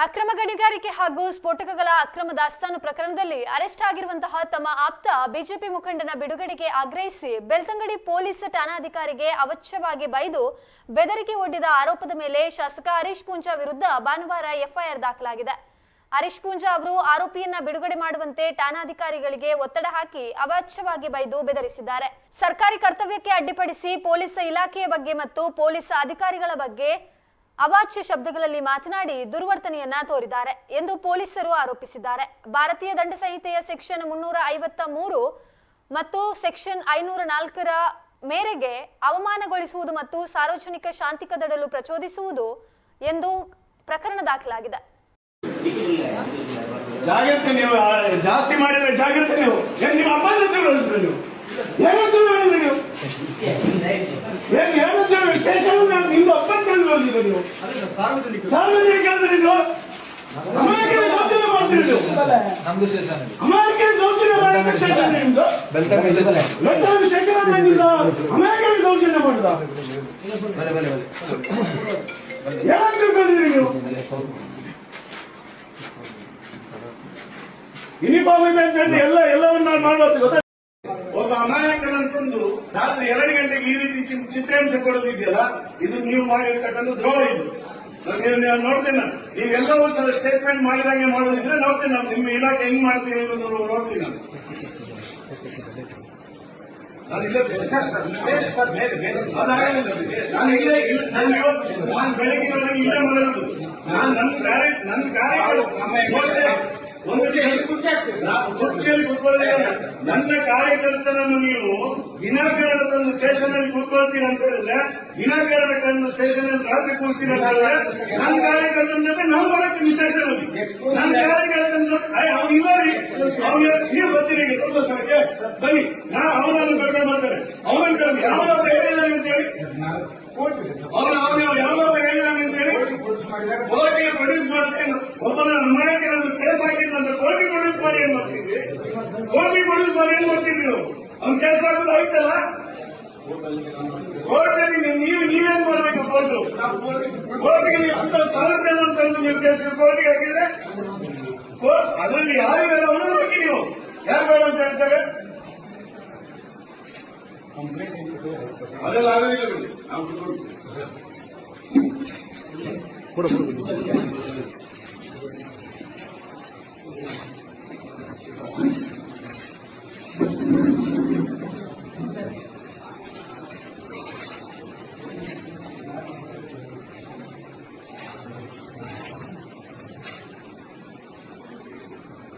ಅಕ್ರಮ ಗಣಿಗಾರಿಕೆ ಹಾಗೂ ಸ್ಫೋಟಕಗಳ ಅಕ್ರಮ ದಾಸ್ತಾನು ಪ್ರಕರಣದಲ್ಲಿ ಅರೆಸ್ಟ್ ಆಗಿರುವಂತಹ ತಮ್ಮ ಆಪ್ತ ಬಿಜೆಪಿ ಮುಖಂಡನ ಬಿಡುಗಡೆಗೆ ಆಗ್ರಹಿಸಿ ಬೆಳ್ತಂಗಡಿ ಪೊಲೀಸ್ ಠಾಣಾಧಿಕಾರಿಗೆ ಅವಾಚ್ಯವಾಗಿ ಬೈದು ಬೆದರಿಕೆ ಒಡ್ಡಿದ ಆರೋಪದ ಮೇಲೆ ಶಾಸಕ ಹರೀಶ್ ಪೂಂಜಾ ವಿರುದ್ಧ ಭಾನುವಾರ ಎಫ್ಐಆರ್ ದಾಖಲಾಗಿದೆ. ಹರೀಶ್ ಪೂಂಜಾ ಅವರು ಆರೋಪಿಯನ್ನ ಬಿಡುಗಡೆ ಮಾಡುವಂತೆ ಠಾಣಾಧಿಕಾರಿಗಳಿಗೆ ಒತ್ತಡ ಹಾಕಿ ಅವಾಚ್ಯವಾಗಿ ಬೈದು ಬೆದರಿಸಿದ್ದಾರೆ. ಸರ್ಕಾರಿ ಕರ್ತವ್ಯಕ್ಕೆ ಅಡ್ಡಿಪಡಿಸಿ ಪೊಲೀಸ್ ಇಲಾಖೆಯ ಬಗ್ಗೆ ಮತ್ತು ಪೊಲೀಸ್ ಅಧಿಕಾರಿಗಳ ಬಗ್ಗೆ ಅವಾಚ್ಯ ಶಬ್ದಗಳಲ್ಲಿ ಮಾತನಾಡಿ ದುರ್ವರ್ತನೆಯನ್ನ ತೋರಿದ್ದಾರೆ ಎಂದು ಪೊಲೀಸರು ಆರೋಪಿಸಿದ್ದಾರೆ. ಭಾರತೀಯ ದಂಡ ಸಂಹಿತೆಯ ಸೆಕ್ಷನ್ 353 ಮತ್ತು ಸೆಕ್ಷನ್ 504 ಮೇರೆಗೆ ಅವಮಾನಗೊಳಿಸುವುದು ಮತ್ತು ಸಾರ್ವಜನಿಕ ಶಾಂತಿ ಕದಡಲು ಪ್ರಚೋದಿಸುವುದು ಎಂದು ಪ್ರಕರಣ ದಾಖಲಾಗಿದೆ. ಜಾಗ್ರತೆ ನೀವು ಜಾಸ್ತಿ ಮಾಡಿದ್ರೆ ಜಾಗ್ರತೆ ನೀವು ನಿಮ್ಮ ಅಪ್ಪನ ನೀವು ಸ್ಟೇಷನ್ ನಿಮ್ದು ಅಪ್ಪನ ನೀವು ಸಾರ್ವಜನಿಕ ಅಂದ್ರೆ ನೀವು ಅಮಾಯಕರ ದೌರ್ಜನ್ಯ ಮಾಡ್ತೀರಿ ನೀವು. ಅಮಾಯಕರ ದೌರ್ಜನ್ಯ ಮಾಡಿದ ಸ್ಟೇಷನ್ ನಿಮ್ದು ಬೆಳ್ತಂಗಡಿ ಶೇಖರ ನಿಮ್ದು ಅಮಾಯಕರ ದೌರ್ಜನ್ಯ ಮಾಡಿದ ಯಾರು ತಿಳ್ಕೊಂಡಿದ್ರಿ ನೀವು? ಯೂನಿಫಾರ್ಮ್ ಇದೆ ಅಂತ ಹೇಳಿ ಎಲ್ಲವನ್ನ ಮಾಡಬಹುದು ಗೊತ್ತಾ? ಒಬ್ಬ ಅಮಾಯಕನಂತಂದು ರಾತ್ರಿ 2 ಗಂಟೆಗೆ ಈ ರೀತಿ ಚಿತ್ರಹಿಂಸೆ ಕೊಡೋದಿದೆಯಲ್ಲ, ಇದು ನೀವು ಮಾಡಿರ್ತಕ್ಕಂಥ ದ್ರೋಹ. ಇದು ನೀವು ನೋಡ್ತೀನಿ, ನೀವೆಲ್ಲವೂ ಸಹ ಸ್ಟೇಟ್ಮೆಂಟ್ ಮಾಡಿದಂಗೆ ಮಾಡೋದಿದ್ರೆ ನೋಡ್ತೀನಿ, ನಾನು ನಿಮ್ಮ ಇಲಾಖೆ ಹೆಂಗ್ ಮಾಡ್ತೀನಿ ಅನ್ನೋದು ನೋಡ್ತೀನಿ. ನಾನು ಬೆಳಗಿನವರೆಗೆ ಇಲ್ಲೇ ಮಲಗೋದು. ನನ್ನ ಕಾರ್ಯಗಳು ಕುರ್ಚಿಯಲ್ಲಿ ಕೂತ್ಕೊಳ್ಳಿ. ನನ್ನ ಕಾರ್ಯಕರ್ತನನ್ನು ನೀವು ವಿನಾಕಾರಣ ತಂದು ಸ್ಟೇಷನ್ ಅಲ್ಲಿ ಕೂತ್ಕೊಳ್ತೀರ ಅಂತ ಹೇಳಿದ್ರೆ, ವಿನಾಕಾರಣ ತಂದು ಸ್ಟೇಷನ್ ಅಲ್ಲಿ ರಾತ್ರಿ ಕೂರಿಸ್ತೀರ ಅಂತ ಹೇಳಿದ್ರೆ, ನನ್ನ ಕಾರ್ಯಕರ್ತನ ಜೊತೆ ನಾನು ಬರತ್ತೀನಿ ಸ್ಟೇಷನ್ ಅಲ್ಲಿ. ನನ್ನ ಕಾರ್ಯಕರ್ತನ ಜೊತೆ ಅವನಿಲ್ಲ ರೀ, ನೀವು ಬರ್ತೀರಿ ಈಗ ತುಂಬ ಸ್ಥಳಕ್ಕೆ ಬನ್ನಿ, ಅವನನ್ನು ಕರ್ಕೊಂಡು ಬರ್ತಾರೆ. ಅವನನ್ನು ಕರ್ಕೊಂಡು ಯಾವೊಬ್ಬ ಹೇಳಿದಾನೆ ಅಂತ ಹೇಳಿ, ಯಾವೊಬ್ಬ ಹೇಳಿದಾನೆ ಅಂತ ಹೇಳಿ ಕೋರ್ಟಿಗೆ ಪ್ರೊಡ್ಯೂಸ್ ಮಾಡುತ್ತೇನೆ. ಒಬ್ಬನ ಅಮಾಯಕರನ್ನು ಕೇಸ್ ಹಾಕಿದ್ದಂತ ಕೋರ್ಟಿಗೆ ಪ್ರೊಡ್ಯೂಸ್ ಮಾಡಿ ಏನ್ ಮಾಡ್ತಿದ್ವಿ? ಕೋರ್ಟಿಗೆ ಪ್ರೊಡ್ಯೂಸ್ ಮಾಡಿ ಏನ್ ಮಾಡ್ತಿದ್ವಿ ನಾವು? ಅವ್ನು ಕೇಸ್ ಹಾಕೋದು ಆಯ್ತಲ್ಲ, ಕೋರ್ಟಲ್ಲಿ ನೀವೇನ್ ಮಾಡ್ಬೇಕು? ಕೋರ್ಟಿಗೆ ನೀವು ಅಂತ ಸಾಲಕ್ಕೆ ತಂದು ನೀವು ಕೇಸ್ ಕೋರ್ಟಿಗೆ ಹಾಕಿದ್ರೆ ಅದರಲ್ಲಿ ಯಾರಿಗಾರ ಅವನನ್ನು ಹಾಕಿ ನೀವು ಯಾರು ಬೇಡ ಅಂತ ಹೇಳ್ತಾರೆ? ಅದೆಲ್ಲ ಆಗೋದಿಲ್ಲ.